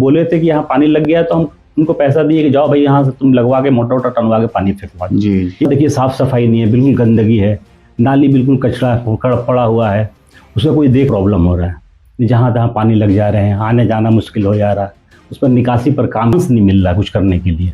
बोले थे कि यहाँ पानी लग गया, तो हम उनको पैसा दिए कि जाओ भाई यहाँ से तुम लगवा के मोटर वोटर टनवा के पानी फेंकवा जी। ये देखिए साफ सफाई नहीं है, बिल्कुल गंदगी है, नाली बिल्कुल कचरा पड़ा हुआ है, उसका कोई देख प्रॉब्लम हो रहा है, जहाँ तहाँ पानी लग जा रहे हैं, आने जाना मुश्किल हो जा रहा है, उस पर निकासी पर काम नहीं मिल रहा कुछ करने के लिए।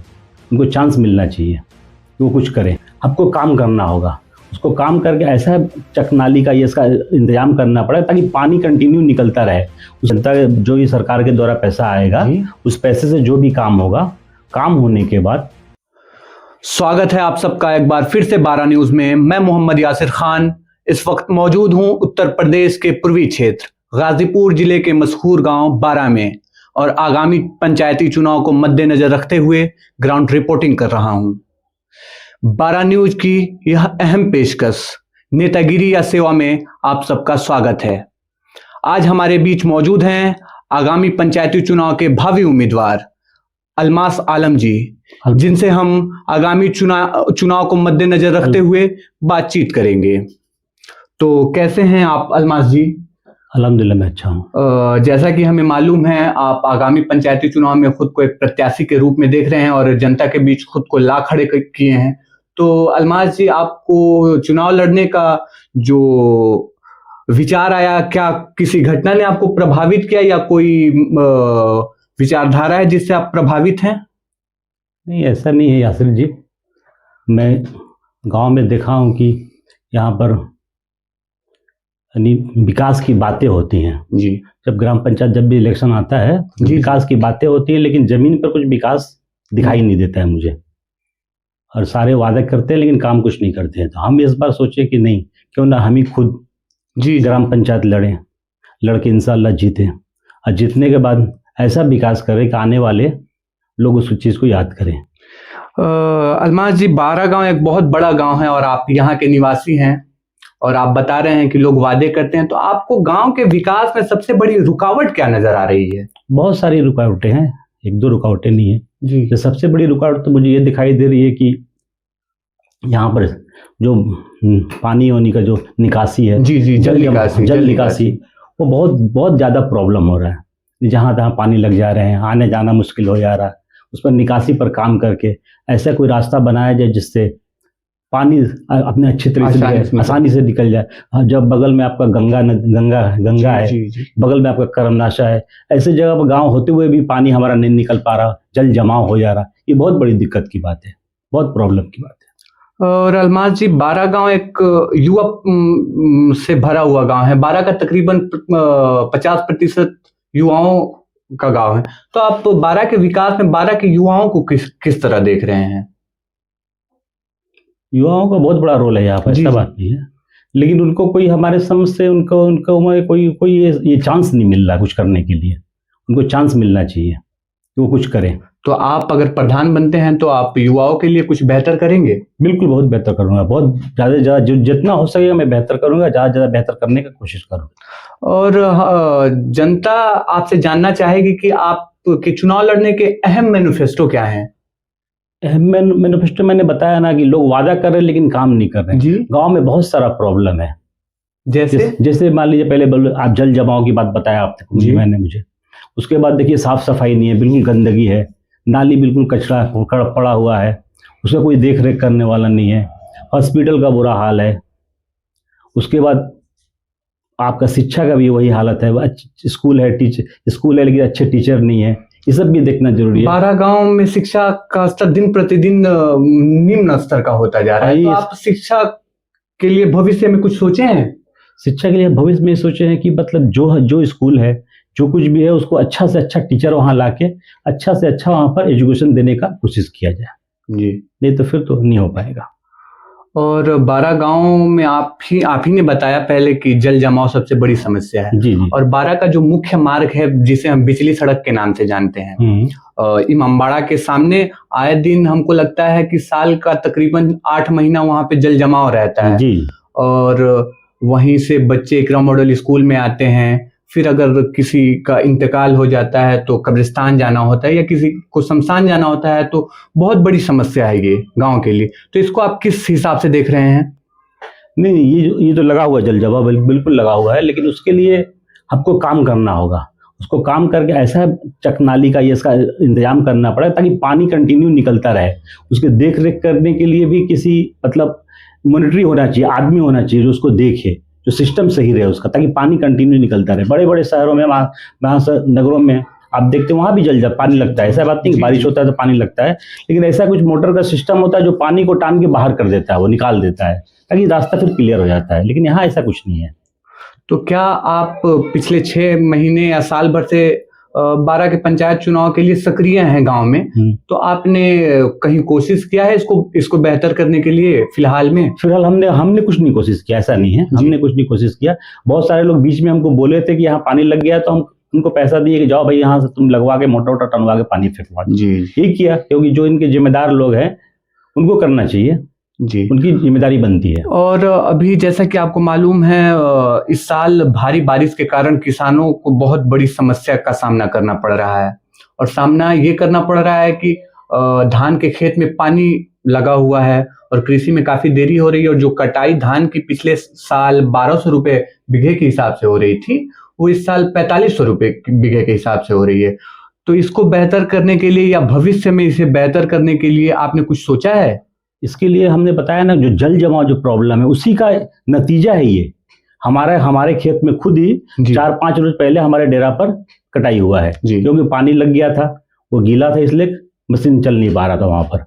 उनको चांस मिलना चाहिए कि वो कुछ करें। आपको काम करना होगा, उसको काम करके ऐसा चक नाली का ये इसका इंतजाम करना पड़ेगा ताकि पानी कंटिन्यू निकलता रहे। उस जनता जो ये सरकार के द्वारा पैसा आएगा उस पैसे से जो भी काम होगा, काम होने के बाद। स्वागत है आप सबका एक बार फिर से 12 न्यूज में। मैं मोहम्मद यासिर खान इस वक्त मौजूद हूं उत्तर प्रदेश के पूर्वी क्षेत्र गाजीपुर जिले के मशहूर गांव बारा में, और आगामी पंचायती चुनाव को मद्देनजर रखते हुए ग्राउंड रिपोर्टिंग कर रहा हूं। 12 न्यूज की यह अहम पेशकश नेतागिरी या सेवा में आप सबका स्वागत है। आज हमारे बीच मौजूद हैं आगामी पंचायती चुनाव के भावी उम्मीदवार अलमास आलम जी, जिनसे हम आगामी चुनाव को मद्देनजर रखते हुए बातचीत करेंगे। तो कैसे हैं आप अलमास जी? अल्हम्दुलिल्लाह मैं अच्छा हूँ। जैसा कि हमें मालूम है आप आगामी पंचायती चुनाव में खुद को एक प्रत्याशी के रूप में देख रहे हैं और जनता के बीच खुद को ला खड़े किए हैं। तो अलमास जी, आपको चुनाव लड़ने का जो विचार आया, क्या किसी घटना ने आपको प्रभावित किया या कोई विचारधारा है जिससे आप प्रभावित हैं? नहीं, ऐसा नहीं है यासिर जी। मैं गांव में देखा हूं कि यहाँ पर विकास की बातें होती हैं जी। जब ग्राम पंचायत जब भी इलेक्शन आता है विकास की बातें होती हैं, लेकिन जमीन पर कुछ विकास दिखाई नहीं देता है मुझे। और सारे वादे करते हैं लेकिन काम कुछ नहीं करते हैं। तो हम इस बार सोचे कि नहीं, क्यों ना हम ही खुद जी ग्राम पंचायत लड़के इंशाल्लाह जीते, और जीतने के बाद ऐसा विकास करें कि आने वाले लोग उस चीज़ को याद करें। अलमास जी, बारा गांव एक बहुत बड़ा गांव है और आप यहाँ के निवासी हैं, और आप बता रहे हैं कि लोग वादे करते हैं, तो आपको गांव के विकास में सबसे बड़ी रुकावट क्या नजर आ रही है? बहुत सारी रुकावटें हैं, एक दो रुकावटें नहीं है जी। तो सबसे बड़ी रुकावट तो मुझे ये दिखाई दे रही है कि यहाँ पर जो पानी होने का जो निकासी है जी, जल निकासी वो बहुत ज़्यादा प्रॉब्लम हो रहा है। जहाँ तहाँ पानी लग जा रहे हैं, आने जाना मुश्किल हो जा रहा है, उस पर निकासी पर काम करके ऐसा कोई रास्ता बनाया जाए जिससे पानी अपने अच्छी तरीके से आसानी से निकल जाए। जब बगल में आपका गंगा है, बगल में आपका करमनाशा है, ऐसे जगह पर गांव होते हुए भी पानी हमारा नहीं निकल पा रहा, जल जमाव हो जा रहा, ये बहुत बड़ी दिक्कत की बात है, बहुत प्रॉब्लम की बात है। और अलमास जी, बारा गांव एक युवा से भरा हुआ गांव है। बारा का तकरीबन 50% युवाओं का गांव है। तो आप बारा के विकास में बारा के युवाओं को किस तरह देख रहे हैं? युवाओं का बहुत बड़ा रोल है यहाँ पर, ऐसा बात नहीं है, लेकिन उनको कोई हमारे समझ से उनको कोई ये चांस नहीं मिल रहा कुछ करने के लिए। उनको चांस मिलना चाहिए कि वो कुछ करें। तो आप अगर प्रधान बनते हैं तो आप युवाओं के लिए कुछ बेहतर करेंगे? बिल्कुल, बहुत बेहतर करूंगा, बहुत ज़्यादा जितना हो सकेगा मैं बेहतर करूंगा, ज़्यादा बेहतर करने की कोशिश करूंगा। और जनता आपसे जानना चाहेगी कि आपके चुनाव लड़ने के अहम मैनिफेस्टो क्या हैं? मैनिफेस्टो मैंने बताया ना कि लोग वादा कर रहे हैं लेकिन काम नहीं कर रहे हैं। गांव में बहुत सारा प्रॉब्लम है। जैसे मान लीजिए, पहले आप जल जमाव की बात बताया आपने मुझे, उसके बाद देखिए साफ सफाई नहीं है, बिल्कुल गंदगी है, नाली बिल्कुल कचरा पड़ा हुआ है, उसका कोई देख रेख करने वाला नहीं है, हॉस्पिटल का बुरा हाल है। उसके बाद आपका शिक्षा का भी वही हालत है, स्कूल है लेकिन अच्छे टीचर नहीं है, ये सब भी देखना जरूरी है। बारा गांव में शिक्षा का स्तर दिन प्रतिदिन निम्न स्तर का होता जा रहा है। तो आप शिक्षा के लिए भविष्य में कुछ सोचे हैं? शिक्षा के लिए भविष्य में सोचे हैं कि मतलब जो स्कूल है, जो कुछ भी है, उसको अच्छा से अच्छा टीचर वहाँ लाके अच्छा से अच्छा वहाँ पर एजुकेशन देने का कोशिश किया जाए जी। नहीं तो फिर तो नहीं हो पाएगा। और बारा गांव में आप ही ने बताया पहले कि जल जमाव सबसे बड़ी समस्या है जी। और बारा का जो मुख्य मार्ग है जिसे हम बिजली सड़क के नाम से जानते हैं, इमामबाड़ा के सामने आए दिन हमको लगता है कि साल का तकरीबन 8 महीना वहां पे जल जमाव रहता है जी। और वहीं से बच्चे इकरा मॉडल स्कूल में आते हैं, फिर अगर किसी का इंतकाल हो जाता है तो कब्रिस्तान जाना होता है या किसी को शमशान जाना होता है, तो बहुत बड़ी समस्या है ये गांव के लिए। तो इसको आप किस हिसाब से देख रहे हैं? नहीं, ये तो लगा हुआ जल जमाव बिल्कुल लगा हुआ है, लेकिन उसके लिए आपको काम करना होगा, उसको काम करके ऐसा चकनाली का ये इसका इंतजाम करना पड़ेगा ताकि पानी कंटिन्यू निकलता रहे। उसके देख रेख करने के लिए भी किसी मतलब मॉनिटरी होना चाहिए, आदमी होना चाहिए जो उसको देखे, जो सिस्टम सही रहे उसका, ताकि पानी कंटिन्यू निकलता रहे। बड़े बड़े शहरों में, नगरों में आप देखते हैं वहाँ भी जल पानी लगता है। ऐसा बात नहीं कि बारिश होता है तो पानी लगता है, लेकिन ऐसा कुछ मोटर का सिस्टम होता है जो पानी को टान के बाहर कर देता है, वो निकाल देता है, ताकि रास्ता फिर क्लियर हो जाता है। लेकिन यहाँ ऐसा कुछ नहीं है। तो क्या आप पिछले 6 महीने या साल भर से बारा के पंचायत चुनाव के लिए सक्रिय हैं गांव में, तो आपने कहीं कोशिश किया है इसको बेहतर करने के लिए? फिलहाल हमने कुछ नहीं कोशिश किया, ऐसा नहीं है, हमने कुछ नहीं कोशिश किया। बहुत सारे लोग बीच में हमको बोले थे कि यहाँ पानी लग गया, तो हम उनको पैसा दिए कि जाओ भाई यहाँ से तुम लगवा के मोटर वोटर टनवा के पानी फेंकवा जी। यही किया, क्योंकि जो इनके जिम्मेदार लोग हैं उनको करना चाहिए जी, उनकी जिम्मेदारी बनती है। और अभी जैसा कि आपको मालूम है, इस साल भारी बारिश के कारण किसानों को बहुत बड़ी समस्या का सामना करना पड़ रहा है, और सामना ये करना पड़ रहा है कि धान के खेत में पानी लगा हुआ है और कृषि में काफी देरी हो रही है, और जो कटाई धान की पिछले साल 1200 रुपए बीघे के हिसाब से हो रही थी, वो इस साल 4500 रुपए बीघे के हिसाब से हो रही है। तो इसको बेहतर करने के लिए या भविष्य में इसे बेहतर करने के लिए आपने कुछ सोचा है? इसके लिए हमने बताया ना, जो जल जमाव जो प्रॉब्लम है उसी का नतीजा है ये। हमारे खेत में खुद ही 4-5 रोज पहले हमारे डेरा पर कटाई हुआ है, क्योंकि पानी लग गया था, वो गीला था, इसलिए मशीन चल नहीं पा रहा था वहां पर।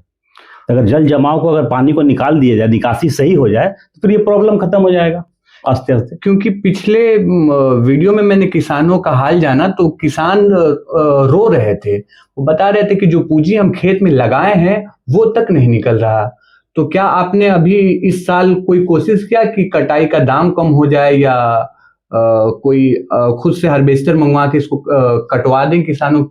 अगर जल जमाव को, अगर पानी को निकाल दिया जाए, निकासी सही हो जाए, तो फिर ये प्रॉब्लम खत्म हो जाएगा आस्ते आस्ते। क्योंकि पिछले वीडियो में मैंने किसानों का हाल जाना, तो किसान रो रहे थे, वो बता रहे थे कि जो पूंजी हम खेत में लगाए हैं वो तक नहीं निकल रहा। तो क्या आपने अभी इस साल कोई कोशिश किया कि कटाई का दाम कम हो जाए, या कोई खुद से हार्वेस्टर मंगवा के इसको कटवा दें किसानों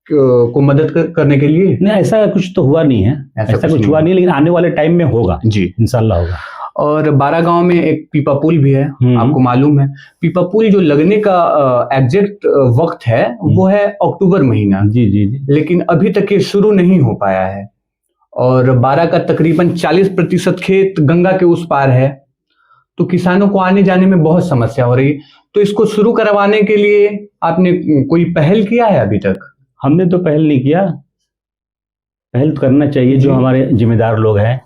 को मदद करने के लिए? नहीं, ऐसा कुछ तो हुआ नहीं है, ऐसा कुछ हुआ नहीं, लेकिन आने वाले टाइम में होगा जी, इंशाल्लाह होगा। और बारा गांव में एक पीपा पुल भी है, आपको मालूम है। पीपा पुल जो लगने का एग्जैक्ट वक्त है वो है अक्टूबर महीना जी जी जी, लेकिन अभी तक ये शुरू नहीं हो पाया है। और बारा का तकरीबन 40% खेत गंगा के उस पार है, तो किसानों को आने जाने में बहुत समस्या हो रही है। तो इसको शुरू करवाने के लिए आपने कोई पहल किया है अभी तक? हमने तो पहल नहीं किया, पहल तो करना चाहिए। जो हमारे जिम्मेदार लोग हैं,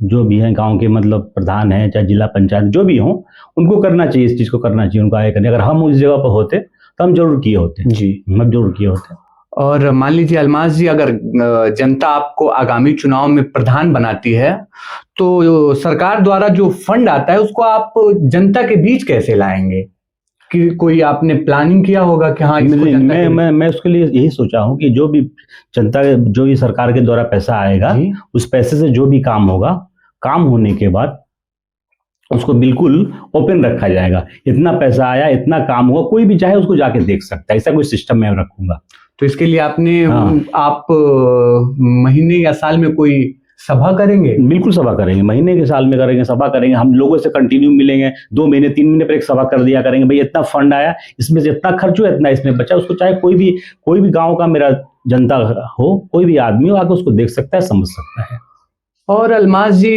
जो भी हैं गांव के, मतलब प्रधान हैं, चाहे जिला पंचायत, जो भी हों, उनको करना चाहिए, इस चीज़ को करना चाहिए, उनको आगे करने। अगर हम उस जगह पर होते तो हम जरूर किए होते जी, हम जरूर किए होते। और मान लीजिए अलमास जी, अगर जनता आपको आगामी चुनाव में प्रधान बनाती है, तो सरकार द्वारा जो फंड आता है उसको आप जनता के बीच कैसे लाएंगे? कि कोई आपने प्लानिंग किया होगा कि हाँ, मैं उसके लिए यही सोचा हूँ कि जो भी जनता, जो भी सरकार के द्वारा पैसा आएगा, उस पैसे से जो भी काम होगा, काम होने के बाद उसको बिल्कुल ओपन रखा जाएगा। इतना पैसा आया, इतना काम हुआ, कोई भी चाहे उसको जाके देख सकता है, ऐसा कोई सिस्टम मैं रखूंगा। तो इसके लिए आपने आप महीने या साल में कोई सभा करेंगे? बिल्कुल सभा करेंगे, महीने के साल में करेंगे, सभा करेंगे। हम लोगों से कंटिन्यू मिलेंगे, 2 महीने 3 महीने पर एक सभा कर दिया करेंगे, भाई इतना फंड आया, इसमें से इतना खर्च हुआ, इतना इसमें बचा। उसको चाहे कोई भी गांव का मेरा जनता हो, कोई भी आदमी हो, आकर उसको देख सकता है, समझ सकता है। और अलमास जी,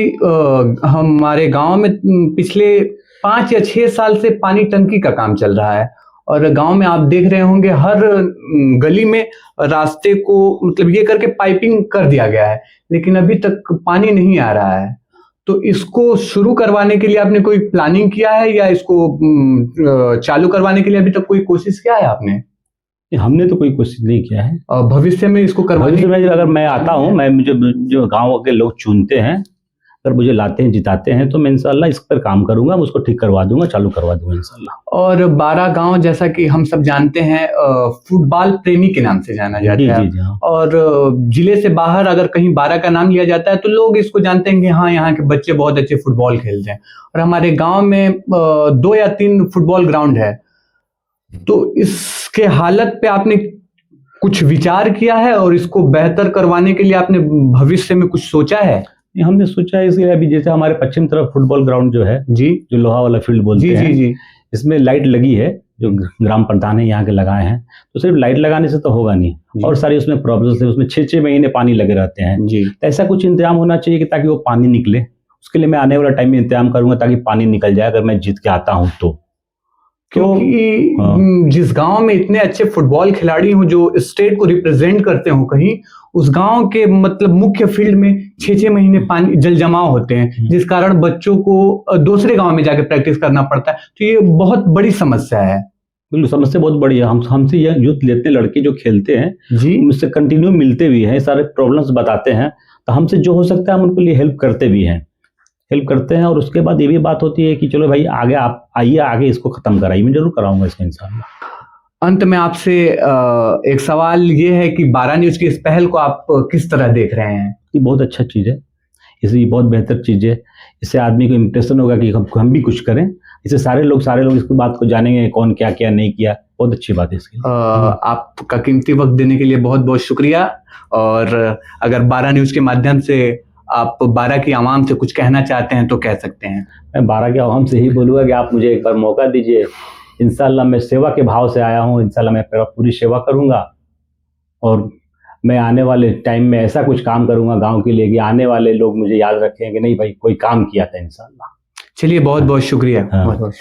हमारे गांव में पिछले 5 या 6 साल से पानी टंकी का काम चल रहा है, और गांव में आप देख रहे होंगे हर गली में रास्ते को मतलब ये करके पाइपिंग कर दिया गया है, लेकिन अभी तक पानी नहीं आ रहा है। तो इसको शुरू करवाने के लिए आपने कोई प्लानिंग किया है, या इसको चालू करवाने के लिए अभी तक कोई कोशिश किया है आपने? हमने तो कोई कोशिश नहीं किया है। और भविष्य में इसको भविष्य में अगर मैं आता हूँ, मुझे जो गाँव के लोग चुनते हैं, अगर मुझे लाते हैं, जिताते हैं, तो मैं इंशाल्लाह इस पर काम करूंगा, उसको ठीक करवा दूंगा, चालू करवा दूंगा इंशाल्लाह। और बारा गांव, जैसा कि हम सब जानते हैं, फुटबॉल प्रेमी के नाम से जाना जाता है। जी। और जिले से बाहर अगर कहीं बारा का नाम लिया जाता है तो लोग इसको जानते हैं कि हाँ, यहाँ के बच्चे बहुत अच्छे फुटबॉल खेलते हैं। और हमारे गाँव में 2 या 3 फुटबॉल ग्राउंड है। तो इसके हालत पे आपने कुछ विचार किया है, और इसको बेहतर करवाने के लिए आपने भविष्य में कुछ सोचा है? हमने सोचा है इसलिए, अभी जैसे हमारे पश्चिम तरफ फुटबॉल ग्राउंड जो है जी, जो लोहा वाला फील्ड बोलते हैं जी, इसमें लाइट लगी है, जो ग्राम प्रधान है यहाँ के लगाए हैं। तो सिर्फ लाइट लगाने से तो होगा नहीं, और सारी उसमें प्रॉब्लम्स है। उसमें 6-6 महीने पानी लगे रहते हैं जी। तो ऐसा कुछ इंतजाम होना चाहिए कि ताकि वो पानी निकले। उसके लिए मैं आने वाला टाइम में इंतजाम करूंगा ताकि पानी निकल जाए, अगर मैं जीत के आता हूँ तो। क्योंकि जिस गांव में इतने अच्छे फुटबॉल खिलाड़ी हो जो स्टेट को रिप्रेजेंट करते हो कहीं, उस गांव के मतलब मुख्य फील्ड में 6-6 महीने पानी जल जमाव होते हैं, जिस कारण बच्चों को दूसरे गांव में जाके प्रैक्टिस करना पड़ता है। तो ये बहुत बड़ी समस्या है। बिल्कुल, समस्या बहुत बड़ी है। हमसे यह यूथ लेते हैं, लड़के जो खेलते हैं जी, मुझसे कंटिन्यू मिलते भी हैं, सारे प्रॉब्लम्स बताते हैं, तो हमसे जो हो सकता है हम उनके लिए हेल्प करते भी हैं। और उसके बाद ये भी बात होती है कि चलो भाई आगे आप आइए, आगे इसको खत्म कराइए। मैं जरूर कराऊंगा इसको इंशाल्लाह। अंत में आपसे एक सवाल ये है कि 12 न्यूज की इस पहल को आप किस तरह देख रहे हैं? ये बहुत अच्छा चीज़ है, इसलिए बहुत बेहतर चीज़ है। इससे आदमी को इम्प्रेशन होगा कि हम भी कुछ करें। इससे सारे लोग इसकी बात को जानेंगे, कौन क्या क्या नहीं किया। बहुत अच्छी बात है इसके लिए। आपका कीमती वक्त देने के लिए बहुत बहुत शुक्रिया। और अगर 12 न्यूज के माध्यम से आप 12 की आवाम से कुछ कहना चाहते हैं तो कह सकते हैं। मैं 12 के आवाम से ही बोलूँगा कि आप मुझे एक बार मौका दीजिए। इंशाल्लाह मैं सेवा के भाव से आया हूँ, इंशाल्लाह मैं पूरी सेवा करूँगा और मैं आने वाले टाइम में ऐसा कुछ काम करूँगा गांव के लिए कि आने वाले लोग मुझे याद रखें कि नहीं भाई कोई काम किया था इंशाल्लाह। चलिए, बहुत बहुत शुक्रिया। हाँ। बहुत बहुत